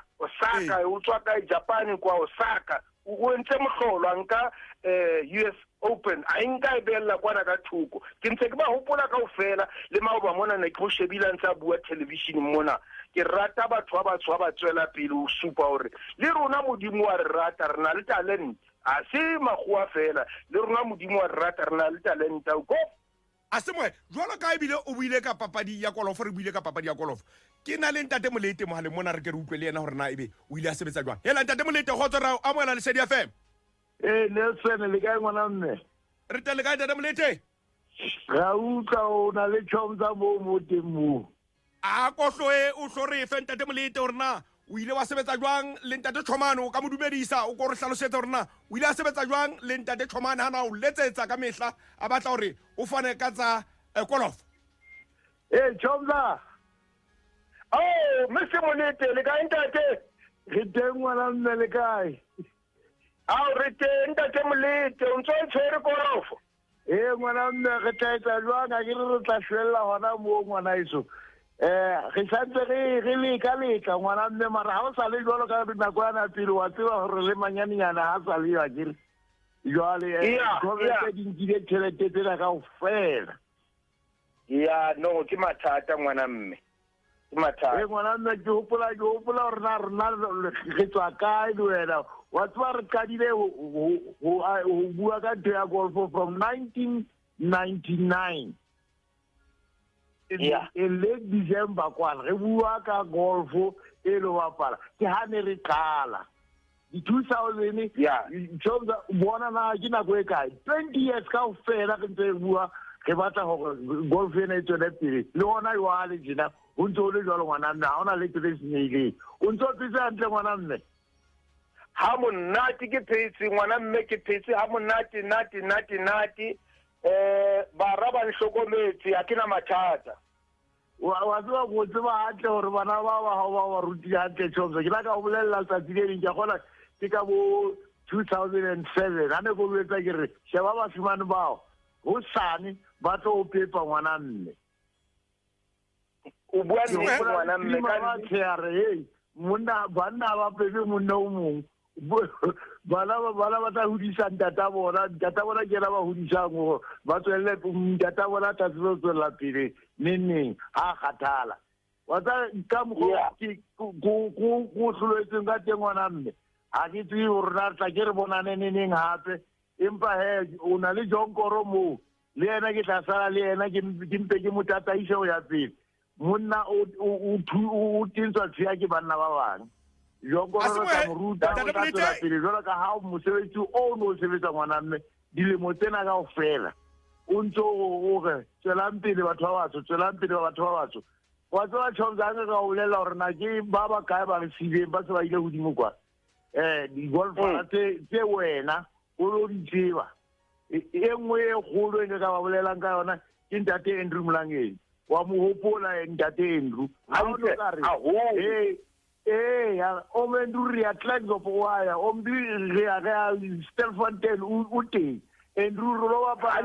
o tswa ka Japan kwa Osaka o ntse mohlolo nka US Open a nka bella kwana ka thuko ke ntse ke ba hopola kaofela le mao ba mona ne ke ho shebila ntse a bua television mona ke rata batho ba tswela pele o supa hore le rona modimo wa re rata rena le talent a se magwa fela le rona modimo wa re rata rena le talent go Asemoe jwalo ka ebile o buile ka papadi ya golofo re buile ka papadi ya golofo ke na le Ntate Molete mohale mona re ke re utlwe le yena hore na ebe o ile a sebetsa jwang hela Ntate Molete go tsora a moela Lesedi FM Nelson le kae ngwana mme re tele ka Ntate Molete ga utlwa o na le tshomza mo temo a kohloe o hlore fe Ntate Molete hore na o ile wa sebetsa jwang le Ntate Chomane o ka mo dumedisa o go re hlalosetsa hore na o ile a sebetsa jwang le Ntate Chomane hana o letsetsa ka mehla a batla hore o fane ka tsa golofo tshomza Mr. Molete le kae ntate re teng ngwana mme le kae re teng Ntate Molete o ntse o tshwere golofo ngwana mme re tla jwang a ke re tla shwella hona mo ngwana iso re santse re leka ngwana mme mara ha o sa le jwalo ka nakwana pele wa tseba hore le manyanyana ha sa le ya ke jwale government di nkile tšhelete tsena kaofela no ke mathata ngwana mme ke mathata ngwana mme ke hopola rena re tswa kae le wena wa tseba re qadile ho bua ka ntho ya golf from 1999 in late December kwana re bua ka golf e lo bapala ke ha ne re qala di 2000 tshomza bona na ke nako e kae 20 years kaofela re ntse bua ke batla hore golf ena e tswele pele le hona jwale jena o ntse o le jwalo ngwana mme ha ona le tse senyehileng o ntse o phetse hantle ngwana mme ha monate ke phetse ngwana mme ke phetse ha monate nati bara ba nhlokometse ha ke na mathata wa tseba go tseba hantle hore bana ba ba ruti hantle tshomza ke la ka o bolella tsatsi le leng ke gona ke ka bo 2007 ha ne go lwetsa ke re sheba basimane bao ho sane ba tlo o pepa ngwana mme o bua le ngwana mme ka tshere monna banna ba pepe monna o mong bana ba tla hodisa ntata bona ke la ba hodisang go ba tswelle ntata bona tla tswella pele neng ha kgathala wa tsa ka mo go hloletseng ka teng ngwana mme a ke tsi o rena tla ke re bona neng hape empa o na le jonkoro mo le yena ke tla sala le yena ke mpe ke motataise o ya pele monna o tintswa tshia ke banna ba bang jonkoro ka moruta o tla tswela pele jwalo ka ha mosebetsi o no sebetsa ngwana mme dilemo tsena kaofela o ntse o re tswelang pele batho ba batsho wa tswa Chomza ga o lela hore na ke ba ba kae ba file ba se ba ile godimo kwa di golfara tse wena o lo di tseba e nngwe e kgolo e ka ba bolelang ka yona ke Ntate Andrew Mlangeni wa mo hopola Ntate Andrew ha o tlo ka re ya o menduri ya Clans of Wire o mbi ya Stelfontein o teng Andrew ro wa ba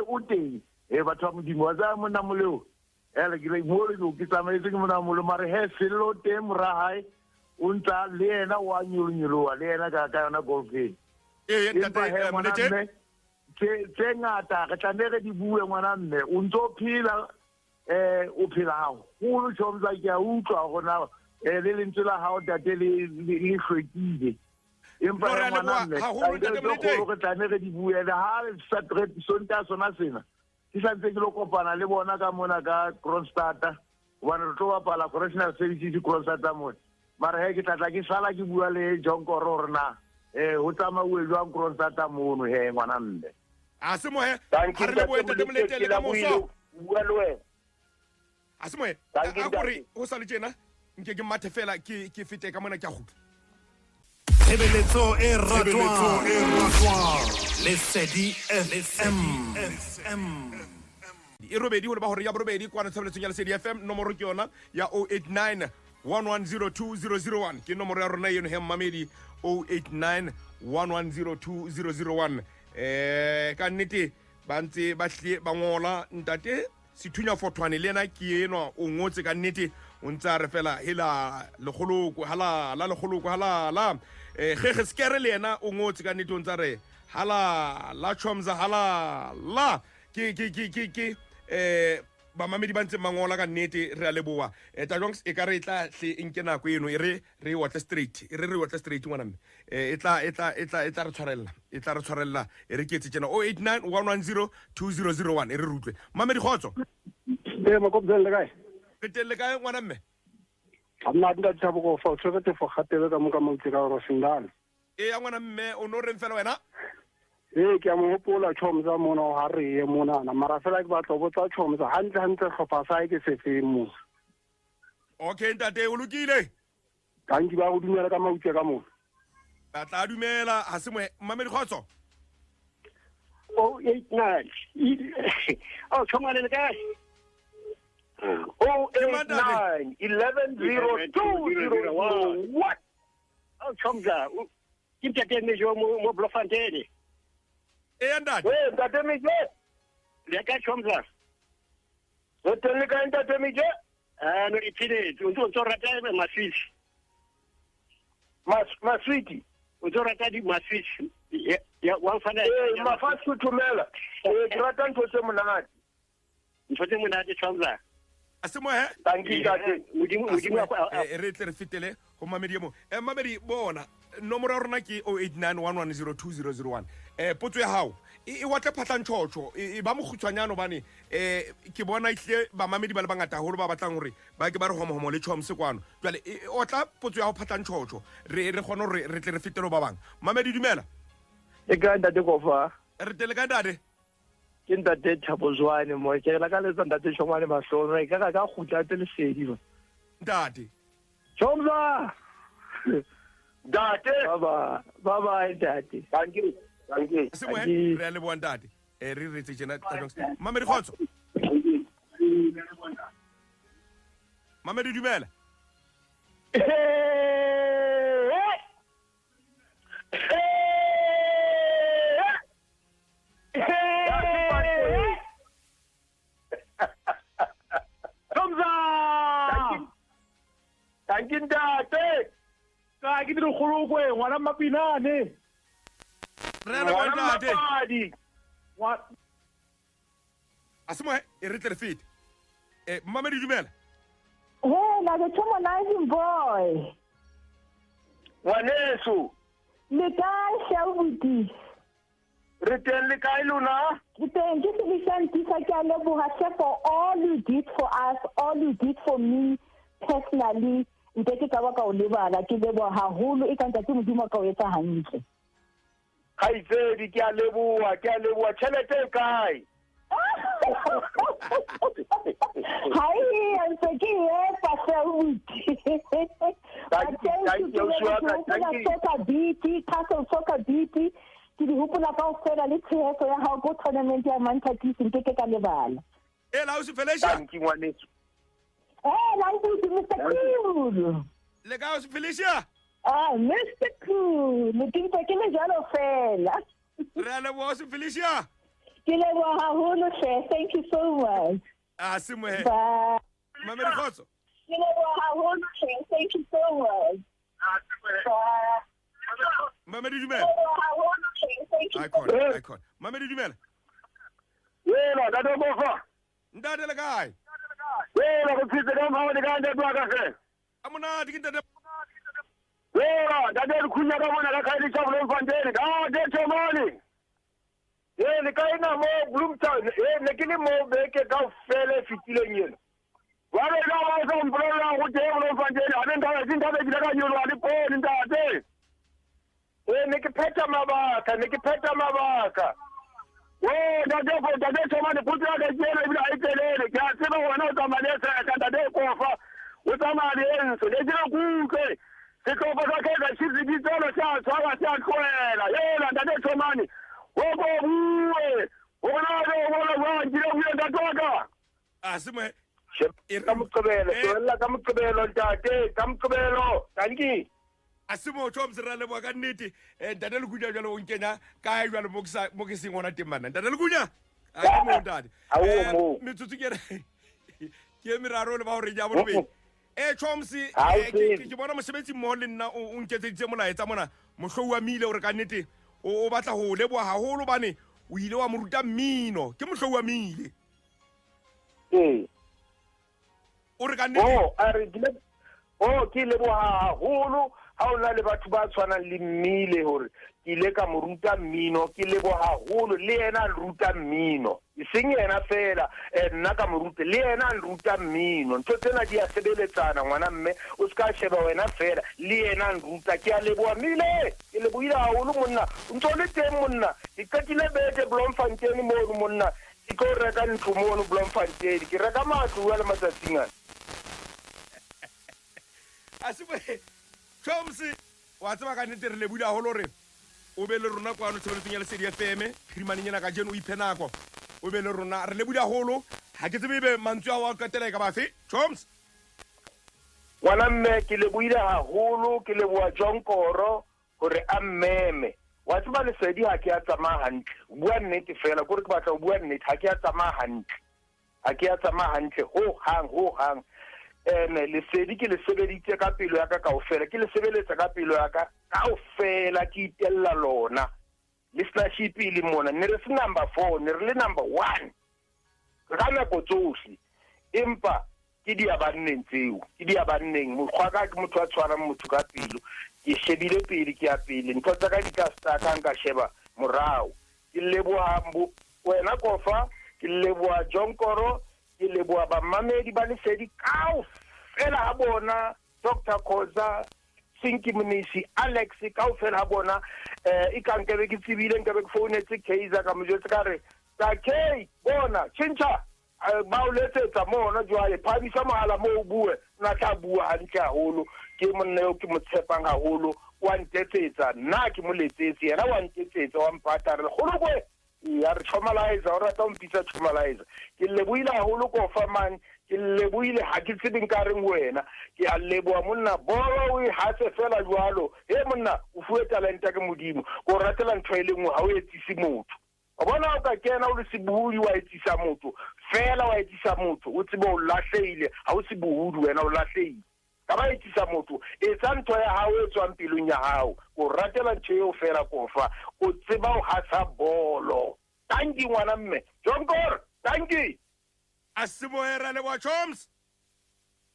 o teng batho ba modimo wa za mona moleo ele ke le mo le ke tsamaetse ke mona molo mare he sello teng ra hae o ntsa le ena wa nyolo wa le ena ka yona golfing Ntate Molete tse ngata re tlamehile di bue ngwana mme o ntso phela o phela hao o Chomza ke a utlwa gona le lentswe la hao Ntate le hlwekile empa ngwana mme re tlamehile di bue le ha sonta sona sena ke santse ke lo kopana le bona ka mona ka Kronstadta bona re tlo bapala correctional services Kronstadta mona mara he ke tlatla ke sala ke bua le John Koror na ho tsamauwe jwang Kronstadta mono he ngwana mme a se mo he ha re le boete de Molete le ka moso bua le wena a se mo he a gore o sa le tjena nke ke mathe fela ke fete ka mona ke a gutla Tshebeletso e ratwa Lesedi FM e robedi ho le ba hore ya borobedi kwa tshebeletsong ya Lesedi FM nomoro ke yona ya 089 1102 ke nomoro ya rona eno he mmamedi 089 1102 ka nnete ba ntse ba hle ba ngola Ntate Sithunya Fotwane le ena ke eno o ngotse ka nnete o ntsa re fela hela legoloko hala la legoloko hala la gege skere le ena o ngotse ka nnete o ntsa re hala la Chomza hala la ke ba mamedi ba ntse mangola ka nnete re a leboa ta jongs e ka re tla hle nke nako eno e re water straight ngwana mme e tla re tshwarella e re ketse tsena 089 110 2001 e re rutlwe mamedi khotso makobzele kae re telle kae ngwana mme amna Dr Thabo Kofa o tshwete fo khatele ka moka motse ka ro sindana ya ngwana mme o no re mfela wena ke a mo hopola Chomza mona o ha re mona na mara fela ke batla go botsa Chomza hantle hlopha sa ke se femo okay Ntate o lokile ka ngi ba go dumela ka mautse ka mona ba tla dumela ha se mo mamedi khotso 089 oh Chomane le kae 089 1102 what oh Chomza ke Ntate Mejo mo Bloemfontein Ntate Mejo le ka Chomza o telle ka Ntate Mejo no ipile o ntso rata maswitch maswiti o ntso rata di maswitch ya wa fana mafatshe thumela ke rata ntho tse monate Chomza a se mo he tanki Ntate re tle re fitele go mamedi mo mamedi bona nomoro ya rona ke 0891102001 potso ya hao e watle phatlang tshotso e ba mogutshwanyano bane ke bona itle ba mamedi ba le bangata holo ba batlang hore ba ke ba re homo le Chomse kwano jwale o tla potso ya ho phatlang tshotso re gone hore re tle re fitelo ba bang mamedi dumela e ka Ntate Kofa re tele ka Ntate ke Ntate Thabo Zwane mo ke la ka letsa Ntate Chomane Mahlono e ka gutla tse Lesedi ba Ntate Chomza Ntate bye Ntate thank you se mo he re a leboa Ntate re retse tjena mamedi khotso mamedi dumela thank you Ntate ka ke dire kgolokwe ngwana mapinane re a leboa Ntate a se mo he re tle re fete mamedi dumela Dr Chomane boy ngwaneso le kae shabuti re teng le kae lona ke teng ke sebisantisa ke a leboga for all you did for us, all you did for me personally nte ke ka ba ka o lebala ke leboga haholo e ka ntse ke modimo ka o etsa hantle Haitsedi ke a leboa tšhelete e kae Hi, I'm taking a soccer beat. Ke di hopola kaofela le tshehetso ya hao go tournament ya Manchester City ke ka lebala. La o se Felicia. Thank you ngwaneso. La o se Mr. Cool. Le ka o se Felicia. Mr. Cool. Le ke ntse ke le jalo fela. Re a leboha se Felicia. Ke leboha haholo hle. Thank you so much. Se mohe. Bye. Mamedi Khoza. Ke leboha haholo hle. Thank you so much. Bye. Mamedi dumela. Icon. Mamedi dumela. Yena Ntate Kofa. Ntate le kae? Yena go tsitse ka mao le ka ntate wa ka se. Amona di ntate. Yena Ntate Khunya ka bona ka khaile tsa Bloem Fontein. Dr Chomane. Yena ka ina mo Bloemtown. Ne ke le mo beke ka fele fitileng yena. Wa re ka ba sa mpolola go te Bloem Fontein. A nda ba dinta ba ka nyolo wa dipone ntate. Ne ke pheta mabaka. Ntate Chomane puti ya ka jena bila itelele. Ke a tseba wena o tsamaya sa ka Ntate Kofa. O tsamaya enso. Le dira kuke. Se kofa sa ka se di tselo sa tshwara sa tloela. Yena Ntate Chomane. O go bue. O na go wa dira go ntate wa ka. Se mo Ka Moqebelo. Tswela ka Moqebelo ntate. Ka Moqebelo. Thank you. Asimo Choms re le boa ka nnete ntate le kunya jalo o nkenya ka jalo mo ke seng ona temana ntate le kunya a mo ntate metsotso ke miraro le ba hore ja bolobe Choms ke bona mosebetsi mo le nna o nketseditse molaetsa mona mohlo wa mile o re ka nnete o batla ho leboa haholo bane o ile wa moruta mmino ke mohlo wa mile o re ka nnete ke leboa haholo ha o na le batho ba tshwanang le mmile hore ke ile ka moruta mmino ke leboa haholo le yena a ruta mmino e seng yena fela nna ka moruta le yena a ruta mmino ntho tsena di a sebeletsana ngwana mme o ska sheba wena fela le yena a ruta ke a leboa mmile ke leboile haholo monna o ntse le teng monna ke qetile beke Bloemfontein mo monna ke go reka ntlo mo Bloemfontein ke reka matlo wa le matsatsing a Asube Choms wa tsaba ka nnete re le bula holo re o be le rona kwa no tshebeletsong ya Lesedi FM phirimaneng ena ka jeno o iphenako o be le rona re le bula holo ha ke tsebe be mantswe a wa qetela ka ba fe Choms wala mme ke le buile haholo ke le bua Jonkoro hore a mmeme wa tsaba Lesedi ha ke a tsamaya hantle bua nnete fela gore ke batla o bua nnete ha ke a tsamaya hantle ho hang Lesedi ke le sebeditse ka pelo ya ka kaofela ke le sebeletsa ka pelo ya ka kaofela ke itella lona listenership ile mona ne re se number 4 ne re le number 1 ka nako tsohle empa ke di abanneng tseo ke di abanneng mokgwa ka ke motho a tshwarang motho ka pelo ke shebile pele ke ya pele ntho tsa ka di ka staka nka sheba morao ke leboha wena Kofa ke leboha Jonkoro ke leboa ba mamedi ba Lesedi kaofela ha bona Dr Khoza Sinki Mnisi Alex kaofela ha bona ka nkebe ke tsibile nkebe ke founetse Kaizer ka mojetse ka re ta K bona chincha ba o letsetsa mona jwale phabisa mohala mo bue na tla bua hantle haholo ke monna yo ke mo tshepang haholo wa ntetsetsa nna ke mo letsetse yena wa ntetsetsa wa mpata re golo kwe ya re Chomalize o rata mpitsa Chomalize ke leboile haholo Kofa man ke leboile ha ke tsebeng ka reng wena ke a leboa monna bolo o ha se fela jwalo monna o fuwe talent ke modimo go ratela ntho ile ngwe ha o etsisi motho o bona o ka kena o le sebuhudi wa etsisa motho fela wa etsisa motho o tsebe o lahleile ha o sebuhudi wena o lahleile ka ba etsisa motho etsa ntho ya hao e tswang pelong ya hao o ratela ntho eo fela Kofa o tseba o hasa bolo thank you ngwana mme Jonkor thank you Asimo era le wa Choms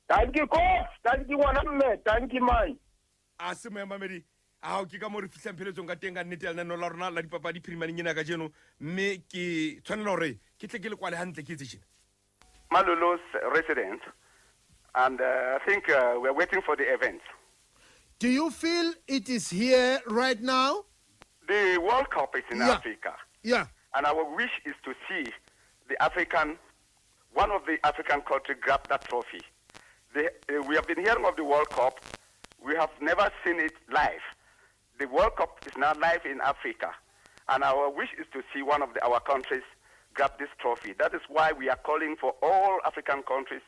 thank you Kof thank you ngwana mme thank you man Asimo mamedi a o ke ka mo re fitlang pheletsong ka teng ka nnete la no la rona la dipapadi phirimaneng ena ka jeno mme ke tshwanela hore ke tle ke le kwale hantle ke tsena Malolo's residents and I think we're waiting for the event. Do you feel it is here right now? The World Cup is in Africa. Yeah. And our wish is to see one of the African countries grabbed that trophy. We have been hearing of the World Cup. We have never seen it live. The World Cup is now live in Africa, and our wish is to see one of our countries grab this trophy. That is why we are calling for all African countries.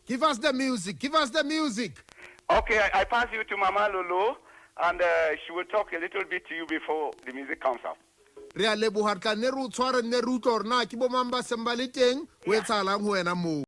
Give us the music. Give us the music. Okay, I pass you to Mama Lolo, and she will talk a little bit to you before the music comes up. Re a leboha tla ne re o tshware ne re utlwa hore na ke bo mang ba seng ba le teng ho etsahalang ho wena moo.